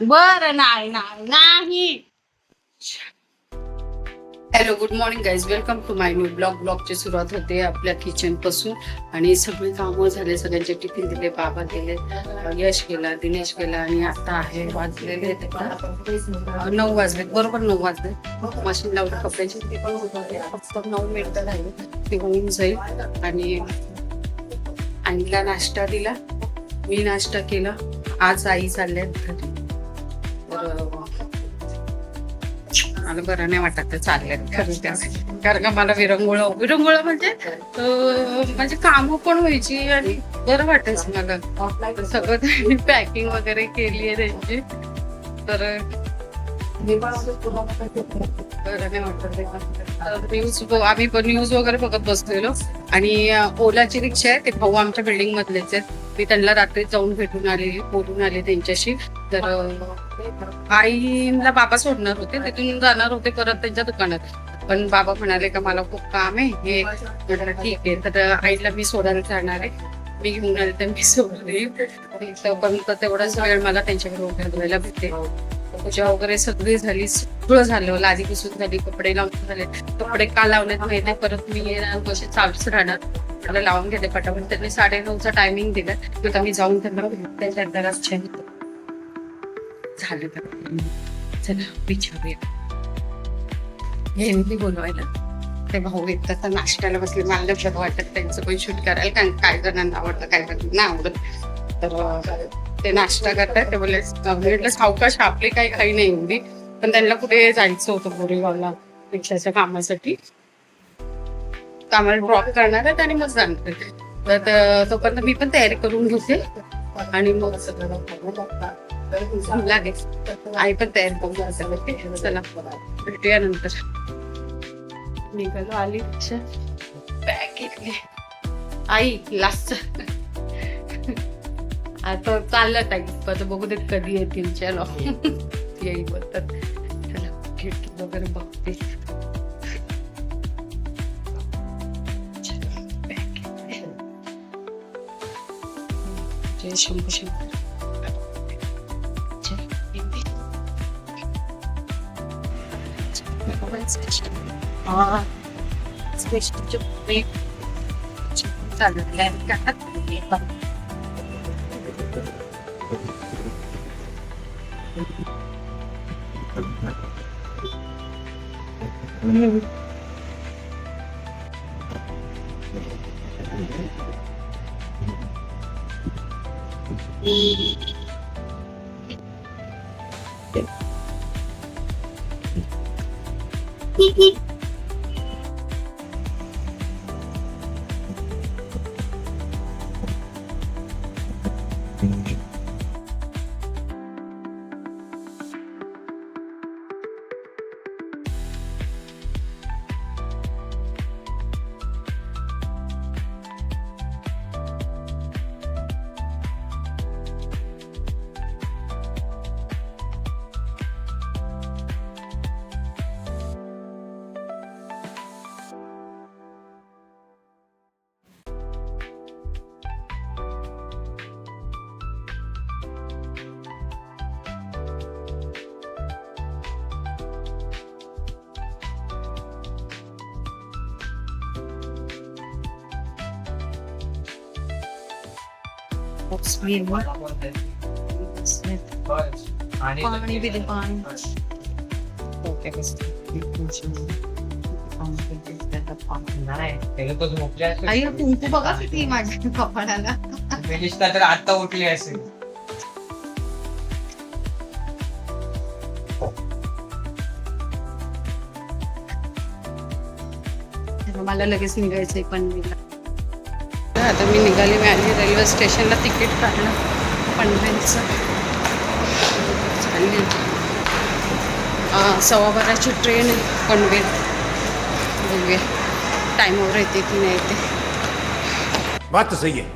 बरं नाही नाही नाही. Hello, good morning guys, welcome to my new ब्लॉगची सुरुवात होते आपल्या किचन पासून. आणि सगळे कामं झाले, सगळ्यांचे टिफिन दिले, बाबा गेले, यश गेला, दिनेश गेला आणि आता आहे वाजलेले 9 वाजले, बरोबर 9 वाजले. मशीन लावली कपड्याची, फक्त 9 मिनिटं राहिले, ती होऊन जाईल. आणि आईला नाश्ता दिला, मी नाश्ता केला. आज आई चालल्या घरी, तर मला बरं नाही वाटत चालले खरं त्या, कारण का मला विरंगुळा म्हणजे कामं पण व्हायची आणि बरं वाटायचं मला. सगळं त्यांनी पॅकिंग वगैरे केली आहे त्यांची, तर बरं नाही वाटत. आम्ही पण न्यूज वगैरे बघत बसलेलो. आणि ओलाची रिक्षा आहे, ते भाऊ आमच्या बिल्डिंग मधलेच आहेत. मी त्यांना रात्री जाऊन भेटून आले, बोलून आले त्यांच्याशी. तर आईला बाबा सोडणार होते, तिथून जाणार होते परत त्यांच्या दुकानात. पण बाबा म्हणाले का मला खूप काम आहे, हे म्हटलं ठीक आहे. तर आईला मी सोडायला जाणार आहे, मी घेऊन आले तर मी सोडले. पण तेवढाच वेळ मला त्यांच्याकडे उभ्या धुवायला भेटते. पूजा वगैरे सगळी झाली, सगळं झालं, लादी पुसून झाली, कपडे लावून झाले. कपडे का लावलेत माहिती, परत मी कसे चालूच राहणार, मला लावून घेते पटापट. त्यांनी 9:30चा टायमिंग दिला, आता मी जाऊन त्यांना त्यांच्या घरात झालं. तर चला विचारूया, हे बोलवायला ते भाऊ येतात तर नाश्त्याला बसले. मला लक्षात वाटत त्यांचं पण शूट करायला, कारण काय जणांना आवडतं, काय जणांना नाही आवडत. तर ते नाश्ता करतात. ते बोलले म्हटलं सावकाश, आपली काही घाई नाही एवढी, पण त्यांना कुठे जायचं होतं बोरीगावला रिक्षाच्या कामासाठी. आम्हाला ड्रॉप करणार आहेत आणि मग जाणार. तर तोपर्यंत मी पण तयारी करून घेते आणि मग लागेल आई पण तयारी करून घ्यायला. चला भेटूया नंतर. निघालो, आली रिक्षा, बॅग घेतली. आई लास्ट आता चाललं टाईम, आता बघू देत कधी येतील. चलो येईल बोलतात. चला खिडकी वगैरे बघते. शंभर पाणी बिले पाणी आई कुंकू बघा किती माझ्या कपाळाला. तर आता उठली असेल. मला लगेच निघायचंय पनवेलला. आता मी निघाली, मी आली रेल्वे स्टेशनला, तिकीट काढलं पनवेलचं. चालली 12:15ची ट्रेन आहे पनवेल. बघूया टाईमवर येते की नाही येते. बात तो सही है.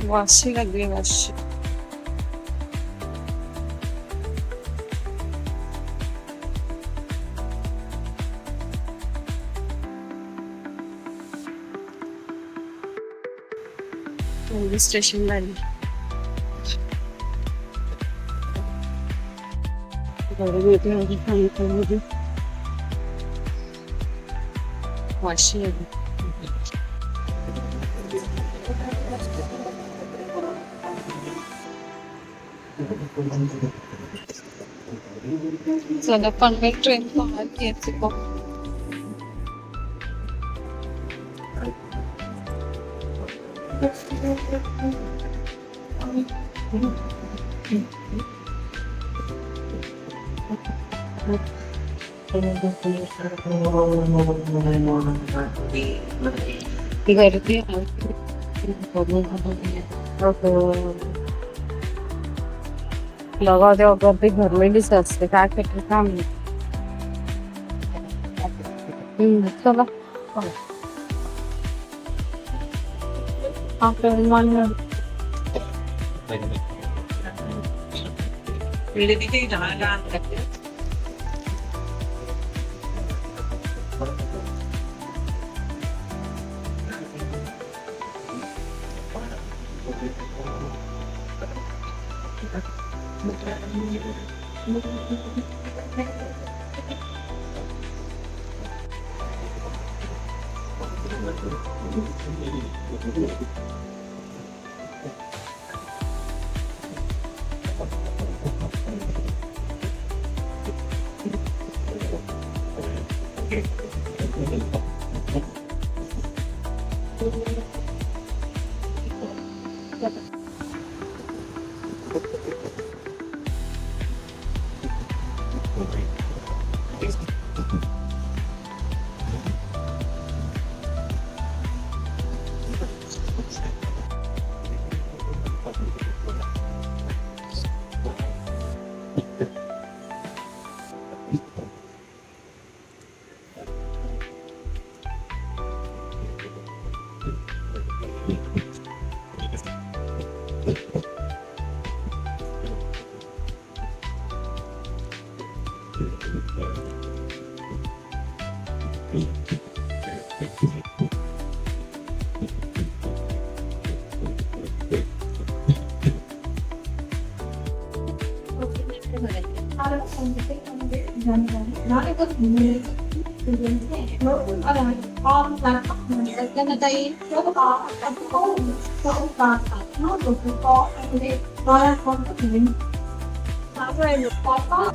वाशी लागली, वाशी. रेल्वे स्टेशनला आली. वाशी आली. चला पनवेल ट्रेन यायची बघ. गर्दी आहे. लगा तेव्हा गर्दी भरलेलीच असते. काय करते काम नाही. चला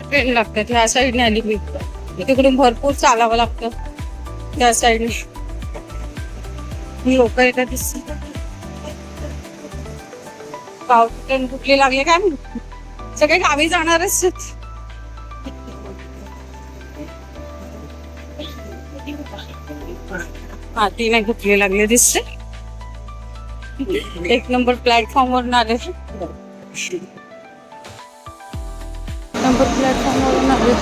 ट्रेन लागतात. ह्या साईडने आली मी. तिकडून भरपूर चालावं लागतं. त्या साईडने लोक येतात दिसत. गाव ट्रेन कुठली लागली काय माहिती. सगळे गावी जाणारच. हा ती नाही कुठली लागली दिसते. 1 नंबर प्लॅटफॉर्म वरून आले. नंबर प्लॅटफॉर्म वरून आले.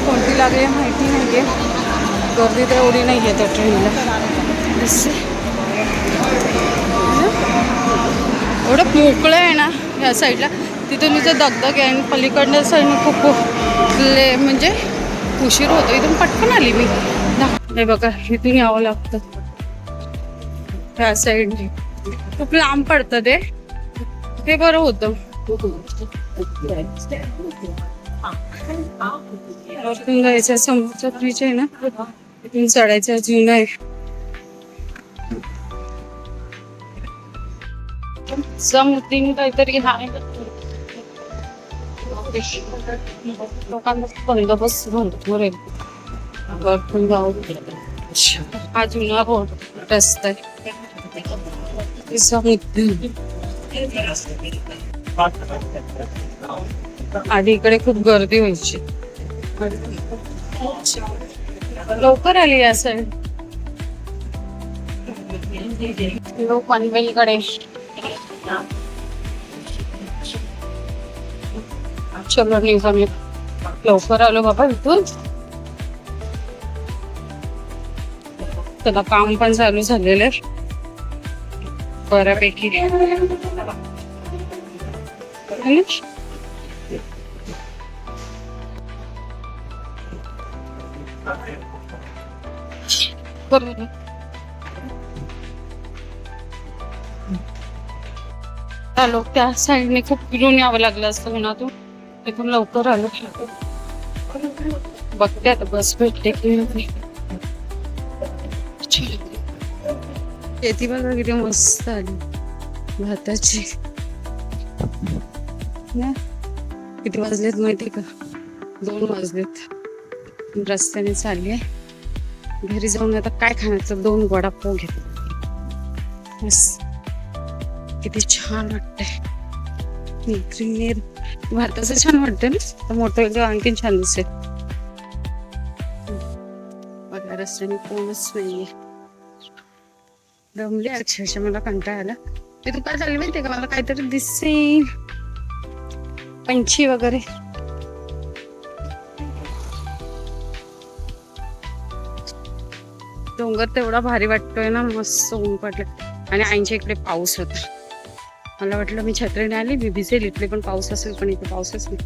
कोणती लागली माहिती नाहीये. गर्दी तर एवढी नाहीये त्या ट्रेनला दिसते. एवढं मोकळं आहे ना या साईडला. तिथून इथं दगदग आहे. पलीकडल्या साईडनं खूप म्हणजे उशीर होतो. इथून पटकन आली मी. हे बघा इथून यावं लागतं. ह्या साईडने खूप लांब पडतं ते बरं होतं. जायचं समोरचा ब्रिज आहे ना तिथून चढायचं. जुनं आहे. समुद्री काहीतरी आहे. लोकांना बंदोबस्त भरपूर आहे. भरपूर गाव हा जुना रोड रस्ता आहे. आधी इकडे खूप गर्दी व्हायची. लवकर आली या साईड. लोक पनवेलकडे. चलो निघालो. लवकर आलो बाबा इथून. त्याला काम पण चालू झालेलं बऱ्यापैकी. आलो त्या साईडने खूप फिरून यावं लागलं असतं उन्हातून. तिथून लवकर आलो. बघते आता बस भेटते की नाही. शेती बघा किती मस्त आली भाताची ना. किती वाजलेत माहिती का? 2 वाजलेत. रस्त्याने चालली घरी जाऊन. आता काय खाण्याचं? 2 वडापाव घेते. बस किती छान वाटतंय. नीर भारताचं छान वाटतं ना. तर मोठं एकदम आणखीन छान दिसेल. बघा रस्त्याने कोणच नाहीये. दमले अक्षरशः. मला कंटाळा आला. ते तू काय चालली माहितीये का? मला काहीतरी दिसेल पंछी वगैरे. डोंगर तेवढा भारी वाटतोय ना. मस्त ऊन पडलं आणि आईच्या इकडे पाऊस होता. मला वाटलं मी छत्रीने आली मी भिजेल इकडे पण पाऊस असेल, पण इथे पाऊसच नाही.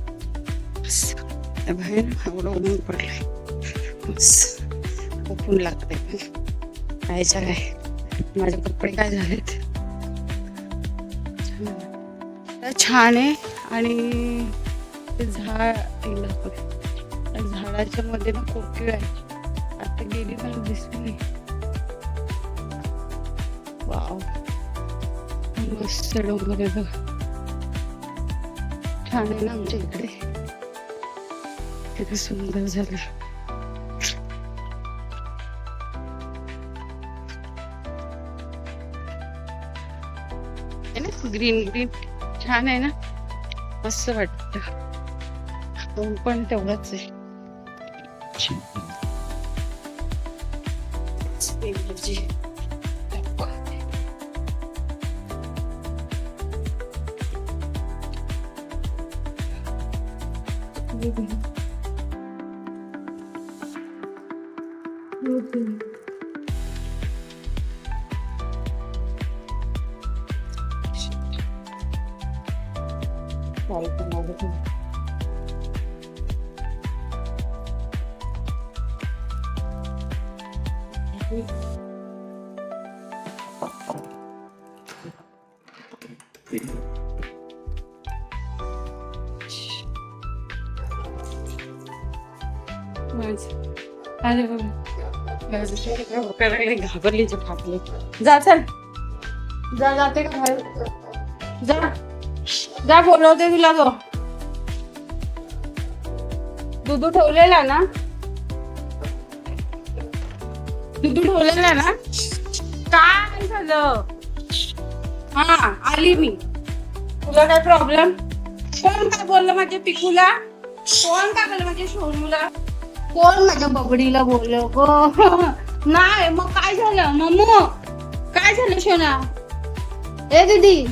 बाहेर एवढं ऊन पडलंय. खूप ऊन लागतंय. कायच्या काय माझे कपडे काय झालेत. छान आहे. आणि ते झाडाच्या मध्ये ना कोकीळ आहे. आता गेली मला दिसली नाही. वाव मस्त डोंगर आहे बघ. छान आहे ना आमच्या इकडे. किती सुंदर झालं. ग्रीन ग्रीन छान आहे ना. मस्त वाटत. ऊन पण तेवढंच आहे. घाबरली फाटली. जा चल जा. जाते का बाहेर? जा जा बोलवते तुला. तो दुधू ठेवलेला ना. दुधू ठेवलेला ना. काय झालं? हा आली मी. तुला काय प्रॉब्लेम? कोण काय बोललं माझ्या पिकूला? कोण काय बोललं माझ्या सोनूला? कोण माझ्या बबडीला बोललं गो? नाही मग काय झालं? मम्मू काय झालं सोना? ए दीदी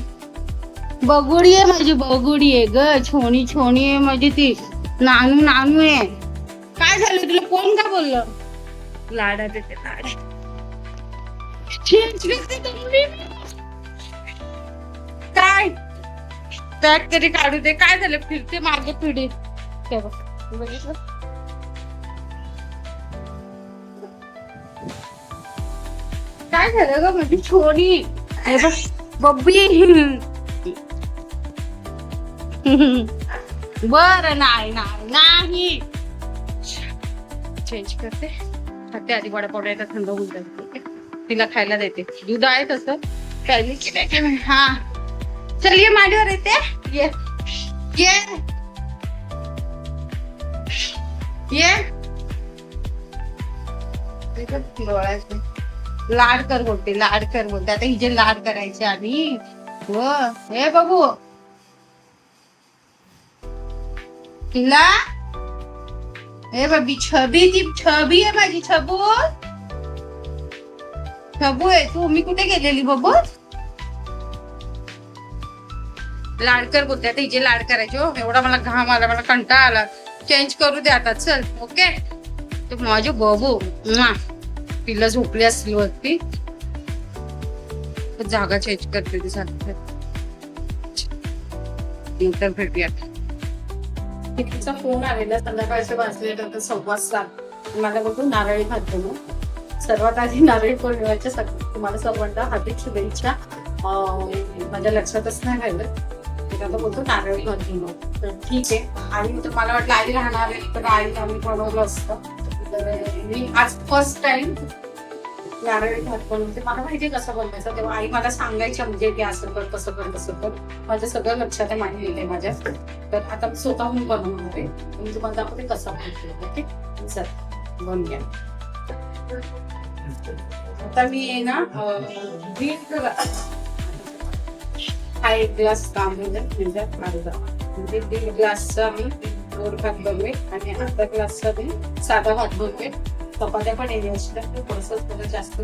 बगुडी आहे माझी. बगुडी आहे ग. छोणी छोणी आहे माझी ती. नानू नानू आहे. काय झालं तुला? कोण काय बोललं? लाडा देते लाड. काय पॅक तरी काढू दे. काय झालं? फिरते मागे पिढी. बघितलं काय झालं ग माझी छोरी? बब्बी बर नाही नाही नाही. चेंज करते. खाते आधी वडापाव येतात थंड होऊन जाते. तिला खायला देते. दूध आहे तसं प्यायली की नाही. हा चल ये मांडीवर येते. ये ये ये. लाड कर बोलते. लाड कर बोलते. आता हिचे लाड करायचे आधी. हो हे बघू तिला. हे बबी छबी. ती छबी आहे माझी. छबू छबू आहे तू. मी कुठे गेलेली बबू? लाड कर बोलते. आता हिचे लाड करायचे. हो एवढा मला घाम आला. मला कंटाळा आला. चेंज करू दे आता. चल ओके. तू माझी बबू. तिला झोपली असली वरती. जागा चेंज करते ती सारखं. नंतर भेटूयात. तिचा फोन आलेला. संध्याकाळचे वाजले तर 7:15. मला बघून नारळी खातो. सर्वात आधी नारळी पौर्णिमेच्या तुम्हाला सर्वांना हार्दिक शुभेच्छा. माझ्या लक्षातच नाही राहिलं. तर आता बोलतो नारळी भात बनव. तर ठीक आहे. आणि तर मला वाटलं आई राहणार आहे तर आई आम्ही बनवलं असतं. तर मी आज फर्स्ट टाइम नारळी भात बनवते. मला माहिती कसं बनवायचं, तेव्हा आई मला सांगायची म्हणजे की असं कर तसं कर तसं कर. माझं सगळं लक्षात आहे, माहिती आहे माझ्या. तर आता मी स्वतःहून बनवणार आहे. मी तुम्हाला दाखवते कसं बनवते. ओके चल बनवूया. आता मी आहे ना हा एक ग्लास तांदूळ म्हणजे अर्धा, म्हणजे 1.5 ग्लासचा मी गोड भात बनवेल आणि अर्धा ग्लासचा मी साधा भात बनवेल. चपात्या पण येणे असतात थोडंसं जास्त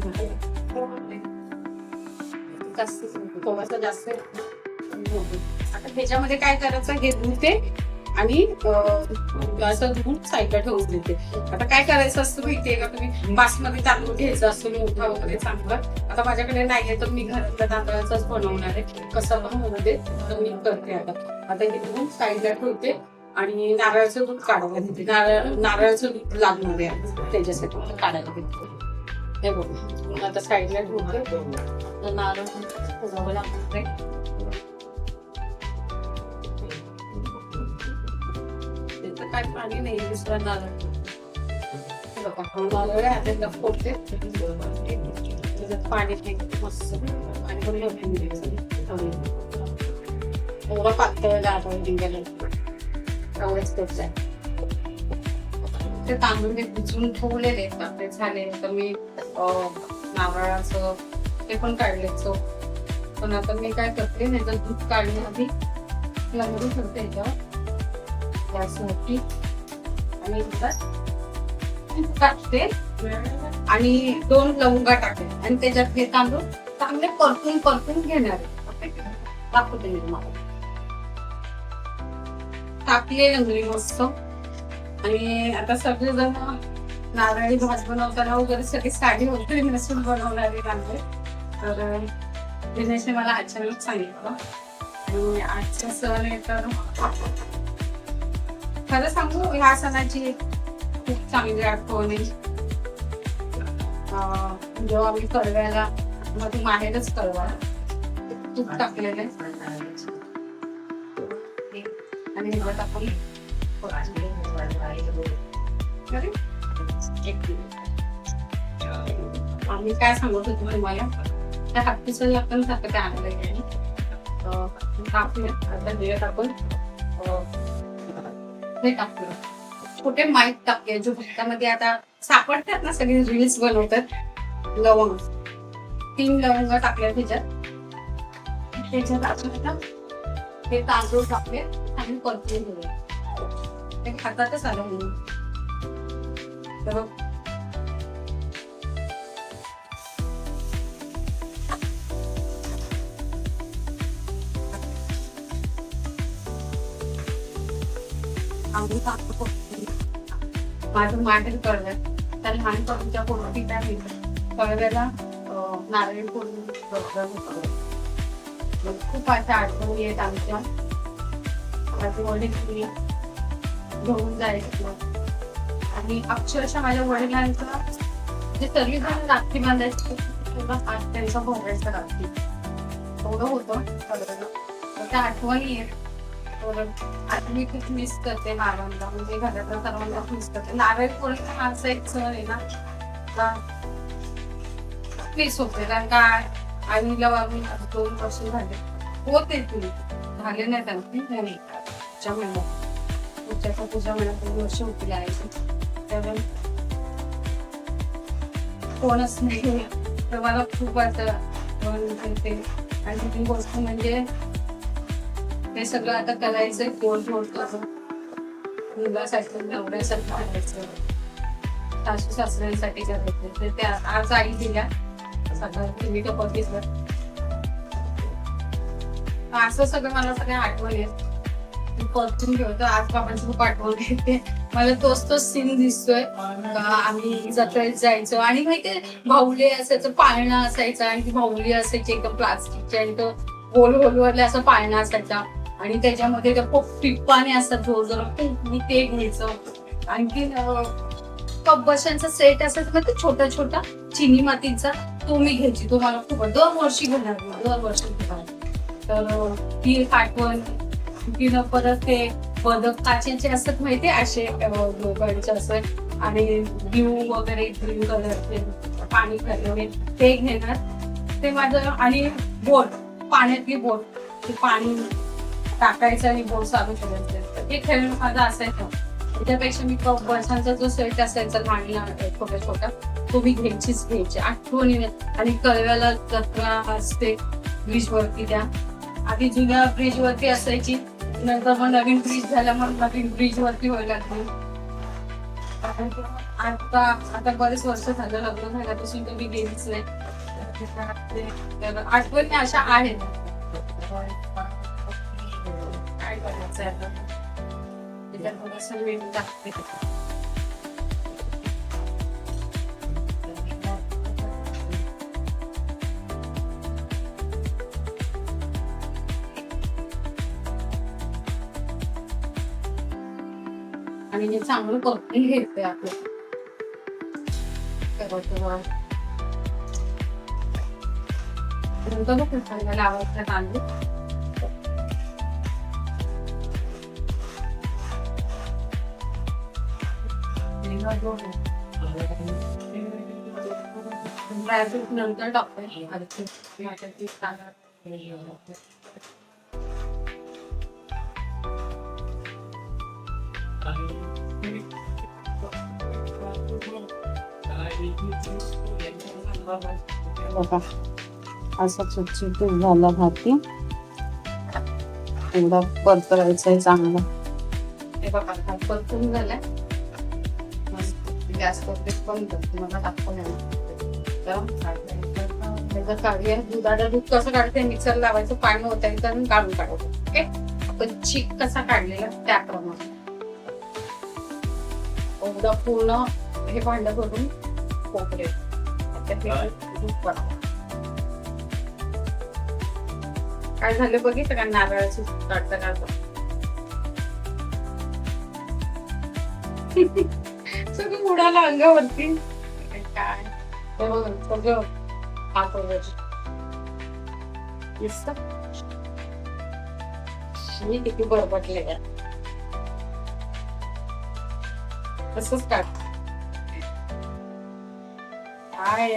थोडंसं जास्त. आता त्याच्यामध्ये काय करायचं हे धुते आणि असं धुवून साईडला ठेवून देते. आता काय करायचं असतं माहितीये का, तुम्ही बासमती तांदूळ घ्यायचं असतो मोठा वगैरे चांगला. आता माझ्याकडे नाहीये तर मी घरातल्या तांदळाचाच बनवणार आहे. कसं पण होऊ दे तर मी करते. आता हे धुवून साईडला ठेवते आणि नारळाचं दूध काढायला घेते. नारळाचं दूध लागणार आहे त्याच्यासाठी काढायला घेते. हे बघ आता साईडला ठेवते. नारळ फोडावं लागणार आहे. काय पाणी नाही दुसरा नारळ. नारळ आहे फोडते त्याच्यात पाणी मस्त आणि पण लसूण द्यायचं. एवढा पातळ नारळ निघाला एवढंच करत आहे. ते तांदूळ ते भिजून ठेवलेले आपले झाले तर मी नारळाचं ते पण काढले. पण आता मी काय करते त्याचं दूध काढण्याआधी लंगडी ठेवते याच्यावर गॅसवरती आणि टाकते आणि 2 लवंगा टाकते आणि त्याच्यात हे तांदूळ चांगले परतून घेणार आहे. दाखवते मी तुम्हाला. टाकले लंगडी मस्त. आणि आता सगळेजण नारळी भात बनवताना वगैरे सगळी साडी वगैरे नसून बनवणारी नारळ. तर दिनेशने मला अचानक सांगितलं आणि आजचा सण आहे तर खरं सांगू ह्या सणाची खूप चांगली आठवण आहे. जेव्हा आम्ही कळव्याला मग माहेरच कळवा तूप टाकलेलं आणि आपण आम्ही काय सांगत होतो तुम्हाला त्या हत्तीचं आपण सारखं ते आणलं गेलं टाकूया. आपण हे टाकलं कुठे माहीत टाकले जो भक्तामध्ये आता सापडतात ना सगळे रील्स बनवतात. लवंग 3 लवंग टाकल्या त्याच्यात आपण हे तांदूळ टाकले आणि परतून घेऊया. ते खातातच आलं म्हणून. तर माझं माहेर कळव्यात त्या लहानपणीच्या पोटी काय मिळतं कळव्याला नारळी फोडून खूप अशा आठवणी आहेत आमच्या. माझे वडील घेऊन जायचं आणि अक्षरशः माझ्या वडिलांचं जे सर्वजण राखी बांधायचं आज त्यांचा भोगायचं राखी एवढं होतं कळव्याला. त्या आठवणी आहेत. आता मी खूप मिस करते नारळाला म्हणजे घरातल्या सर्वांना मिस करते. नारळ पौर्णिमा हा असा एक सण आहे ना मिस होते कारण काय आईला मी 2 वर्ष झाले होते तुम्ही झाले नाही त्यांनी पुढच्या महिन्यात पुढच्या महिन्यात 2 वर्ष होतील आईचे. त्यामुळे कोणच नाही तर मला खूप आता आणि ती गोष्ट म्हणजे हे सगळं आता करायचं गोड मुलासाठी नवऱ्यासाठी करायचं सासू सासऱ्यांसाठी करायचं. तर ते आज आई दिल्या सगळं मी तो बघितलं असं सगळं मला सगळ्या आठवण येत परतून घेतो. आज बाबांची खूप आठवण येते मला. तोच सीन दिसतोय. आम्ही जत्रेत जायचो आणि माहितीये भाऊली असायचं पाळणा असायचा आणि ती भाऊली असायची एकदम प्लास्टिकची आणि तो गोल गोलवरला असं पाळणा असायचा आणि त्याच्यामध्ये त्या टिप्पाने असतात जोर मी ते घ्यायचं. आणखी कप बशांचा सेट असायचा छोटा छोटा चिनी मातीचा तो मी घ्यायची, तो मला खूप दरवर्षी घेणार मी, दरवर्षी घेणार. तर ती एक आठवण. तिनं परत ते बदक काचेचे असतात माहितीये, असे लोकांचे असत आणि ब्ल्यू वगैरे ग्रीन कलरचे पाणी खाल्ले ते घेणार. ते माझं. आणि बोट, पाण्यातली बोट, ते पाणी टाकायचं आणि बोट चालू करायचं, ते खेळणं माझं असायचं. त्याच्यापेक्षा मी बसांचा जो सेट असायचा लहान लहान छोट्या छोटा, तो मी घ्यायची आठवणी. आणि कळव्याला जत्रा असते ब्रिज वरती, त्या आधी जुन्या ब्रिज वरती असायची, नंतर मग नवीन ब्रिज झाला, मग नवीन ब्रिज वरती व्हायला लागली. आता बरेच वर्ष झालं लग्न झाल्यापासून तर मी गेलीच नाही. आठवणी अशा आहेत. काय करायचं आता, त्याच्यात थोडंसं वेळ टाकते. आणि हे चांगलं परतून घ्यायचंय आपल्याला. नंतर मग मसाल्याला लावायचा तांदूळ. ड्रायफ्रूट नंतर टाकते. बघा असा चिपचिप झाला भाती, एवढा परतवायचा आहे चांगला. हे बघा परतून झालाय. गॅस करते पण मला टाकून काढूया. दुधाला दूध कसं काढते, मिक्सर लावायचं, पाणी होतं काढून काढायचं. ओके, आपण चीक कसा काढलेला त्याप्रमाणे एवढा पूर्ण हे भांड भरून कोपरे काय झालं बघितलं का, नारळाची काढता काढता सगळं उडाला अंगावरती. काय सगळं मी किती बरबटले तसंच काढ. काय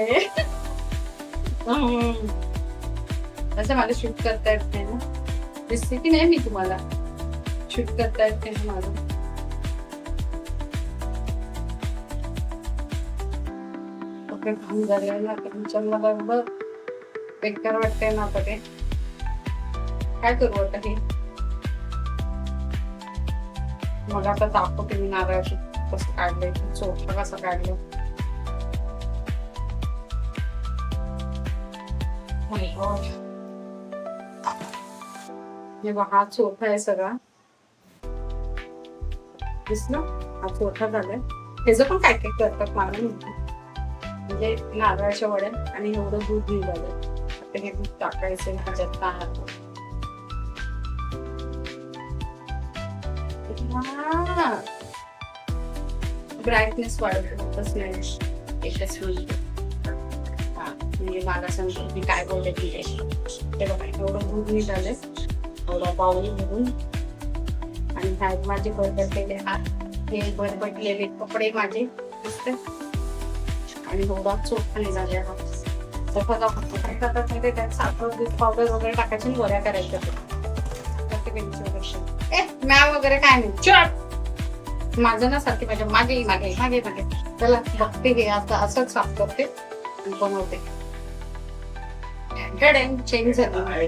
असं मला शूट करता येत नाही ना, दिसते की नाही मी तुम्हाला, शूट करता येत नाही मला. घाम झालेला मला एवढं बेकार वाटतंय ना. आता ते काय करू आता, हे मला आता दाखवते मी नारळाची कसं काढलंय, चोथा कसं काढलं. हा चोथा आहे सगळा, दिसलं, हा चोथा झालाय. त्याचं पण काय काय करतात मला माहिती, म्हणजे नारळाच्या वड्या आणि एवढं दूध निघालं. आता हे दूध टाकायचं ह्याच्यात ताणात. ब्राईटनेस वाढवतो एकच मिनिट. म्हणजे मला सांगतो मी काय बोलले की ते बघा एवढं दूध निघालंय, एवढा बाऊल भरून. आणि ह्यात माझे बरबटलेले हे बरबटलेले कपडे माझे दिसते. आणि एवढा चोखा निघाले. त्यात साखर दूध पावडर वगैरे टाकायची आणि वड्या करायच्या. मॅ वगैरे काय नाही, चट माझं ना सारखी माझ्या मागे मागे मागे मागे त्याला बघते. हे आता असंच साफ करते आणि बनवते. चेंज झाली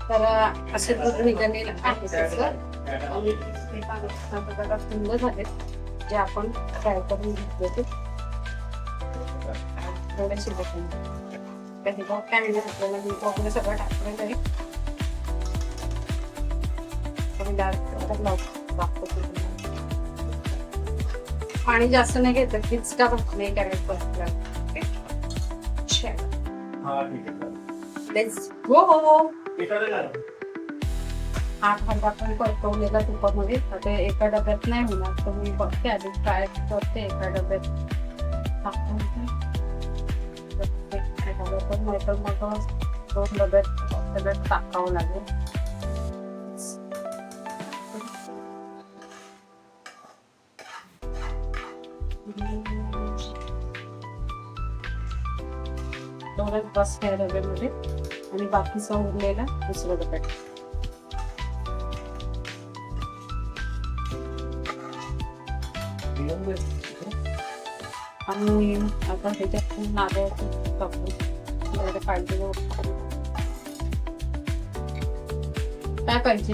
तर असे दूध निघालेलं आहे सुंदर झाले जे आपण फ्राय करून घेतले. थोडेसे काही काय म्हणजे आपल्याला मीठ वगैरे सगळं टाकलेलं आहे. पाणी जास्त नाही घेत, खिचका नाही करायचं आपल्याला. Let's go. हा भांडा पण परतवलेला तुपामध्ये. आता एका डब्यात नाही होणार तर मी बघते आधी ट्राय करते एका डब्यात. झालं पण नाहीतर मग 2 डब्यात सगळं टाकावं लागेल. दोनच बस ह्या डब्यामध्ये आणि बाकीचा उरलेला दुसऱ्या डब्यात. आणि आता ह्याच्यात नारळाचं टाकून पाहिजे काय पाहिजे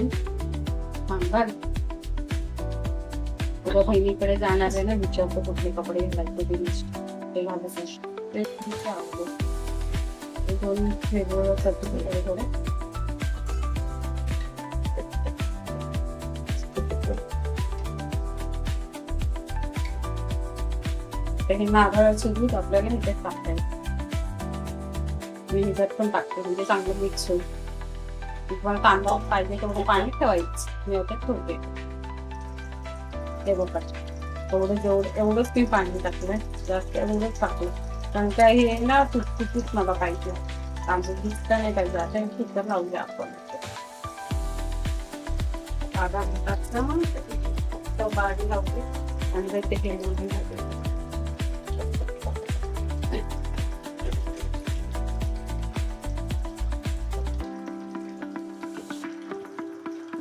घाल. उद्या बहिणीकडे जाणार आहे ना, विचारतो कुठले कपडे घालायचे ते घालत असते. दोन वेगवेगळं करतो थोडे. हे नारळाचं दूध आपल्याला ह्याच्यात टाकायचं. मी ह्याच्यात पण टाकते म्हणजे चांगलं मिक्स होईल. तुम्हाला तांदूळ पाहिजे तेवढं पाणी ठेवायचं. मी याच्यात ठेवते हे बघा. एवढंच मी पाणी टाकलंय, जास्त एवढंच टाकलं कारण काय हे ना तुटतुटीत मला पाहिजे. तांदूळ भिजता नाही पाहिजे. आता हे कुकर लावूया आपण. आधा मिनिटाचं बारी लावते आणि ते केळी घालते.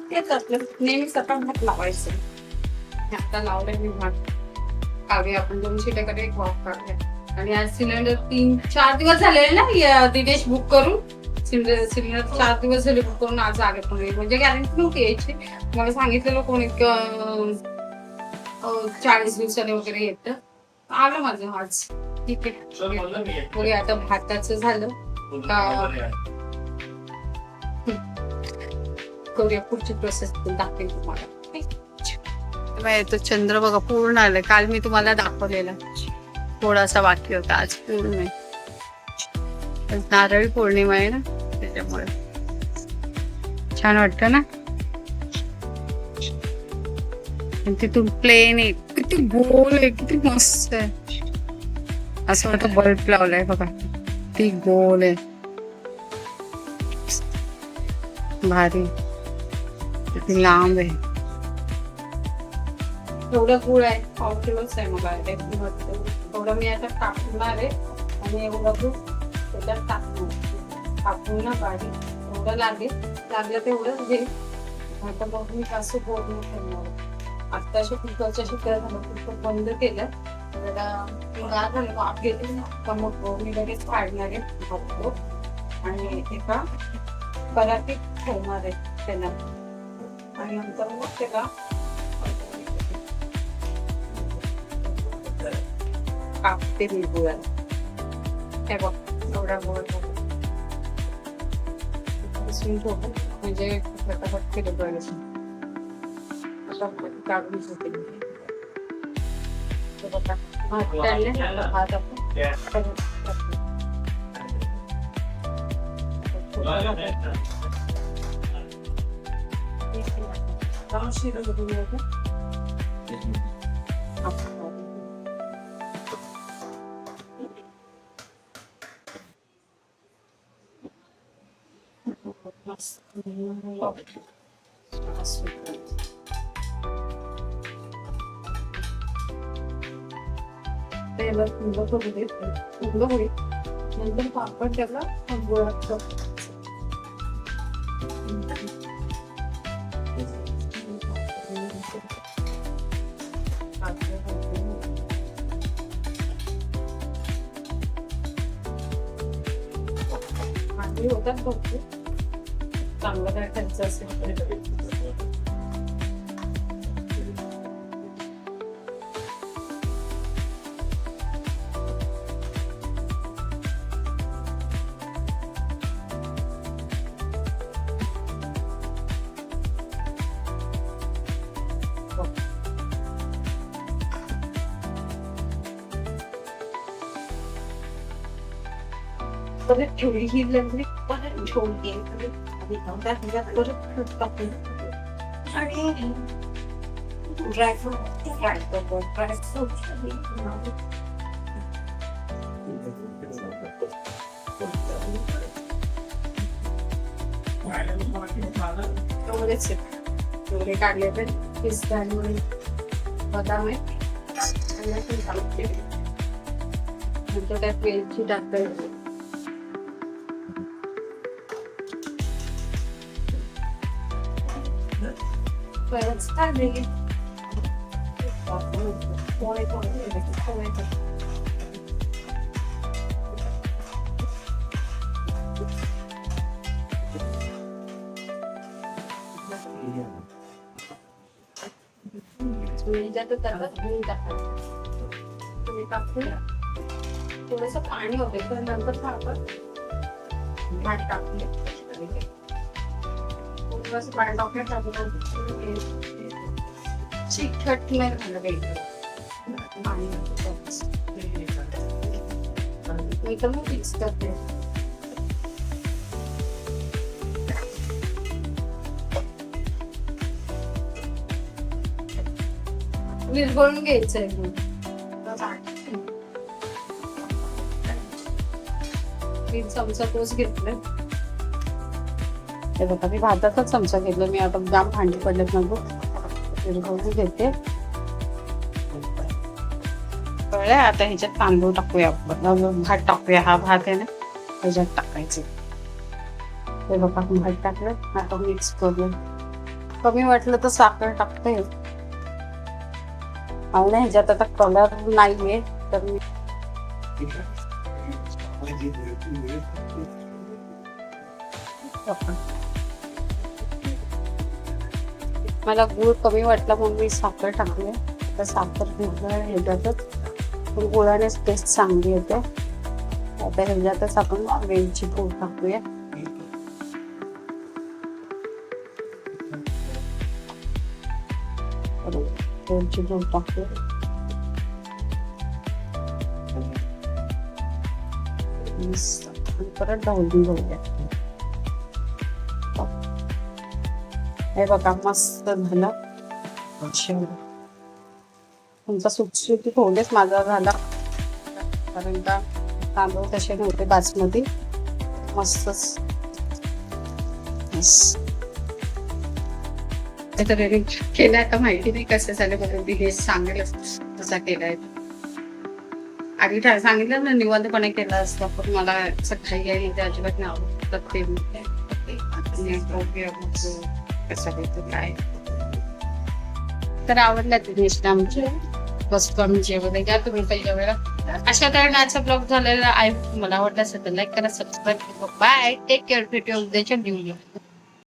तेच आपलं नेहमी सकाळ भात लावायचं. आता लावलंय मी भात. काढूया आपण 2 शिट्याकडे एक वाफ काढूया. आणि आज सिलेंडर 3-4 दिवस झाले ना दिनेश बुक करून. सिलेंडर 4 दिवस झाले बुक करून. आज आले पण म्हणजे गॅरंटी नव्हती यायची. मला सांगितलेलं कोणी 40 दिवसाने वगैरे येतं. आलं माझं आज. ठीक आहे बघूया आता भाताचं झालं का करूया पुढची प्रोसेस दाखवेल तुम्हाला. तो चंद्र बघा पूर्ण आलाय. काल मी तुम्हाला दाखवलेला, थोडासा बाकी होता. आज पूर्ण आहे. नारळी पौर्णिमा आहे ना त्याच्यामुळे छान वाटतं ना. तिथून प्लेन आहे, किती गोल आहे, किती मस्त आहे. असं वाटतं बल्ब लावलाय बघा. ती गोल आहे, भारी, किती लांब आहे. एवढं गुळ आहे, 1/2 किलोच आहे. मग एवढं मी आता टाकणार आहे आणि एवढं गुळ त्याच्यात टाकून ना बारीक एवढं लागलं तेवढं घे. आता मग मी कसं बोलून ठेवणार. आत्ताच्या कुकरच्या शिट्ट्या झालं, कुकर बंद केलं. गार झालं वाफ घेते का मग मी लगेच काढणार आहे आणि एका परातीत ठेवणार आहे त्याला. आणि नंतर मग त्याला कापते मी गुळाला. हे बघ एवढा गोळ म्हणजे फटाफट केलं पाहिजे. आता काढून होते भात काढले. भात आपण शिरं तेलात उंडं करू दे. उंडं होईल नंतर पापड त्याला गोळात होतात भरपूर. चांगलं काय खायचं असेल तर ठेवली ही लागली परत ठेवली आणि परत टाकून आणि ड्रायफ्रूट फ्राय करतो. ड्रायफ्रूट एवढेच एवढे काढले तर पिस्ता आणि बदाम आहे आणि नंतर त्यात वेलची टाकायची. परत काढले थोडस पाणी होते तर नंतर आपण भात टाकले. थोडस पाणी टाकण्यासाठी चिकट नाही झालं पाणी मी तर मग मिक्स करते. विरघळून घ्यायचंय. तीन चमचा तोच घेतलाय. हे बघा मी भाताचाच चमचा घेतला. मी आता जाम भांडी पडलेत नको विरघळून घेते. कळलंय. आता ह्याच्यात तांदूळ टाकूया आपण. भात टाकूया. हा भात आहे ना ह्याच्यात टाकायचे. हे बघा भात टाकलं. आता मिक्स करूया. कमी वाटलं तर साखर टाकते. आणि ह्याच्यात आता कलर नाहीये तर मी मला गुळ कमी वाटला म्हणून मी साखर टाकली. आता साखर ह्याच्यातच पण गुळानेच टेस्ट चांगली येते. आता ह्याच्यातच आपण वेलची पूड टाकूया. वेलची पूड टाकूया. परत ढवळून घेऊया. हे बघा मस्त झालं. तुमचा सुटसुटीत होऊनच माझा झाला. कारण का तांदूळ तसे नव्हते बासमती. मस्तच रेडी केलाय. आता माहिती नाही कसं झालं बघा. हे सांगेलच तसा केलाय. आधी सांगितलं ना निवांतपणे केला असता पण मला सकाळी काही अजिबात नाही आवडत ते. कसं काय तर आवडला टेस्ट आमची. बसतो आम्ही जेवण घ्या तुम्ही पहिल्या वेळा. अशा तऱ्हेने आजचा ब्लॉग झालेला आहे. मला आवडला असेल तर लाईक करा, सबस्क्राईब करा. बाय. Take care. भेटूया उद्याच्या न्यू ब्लॉग.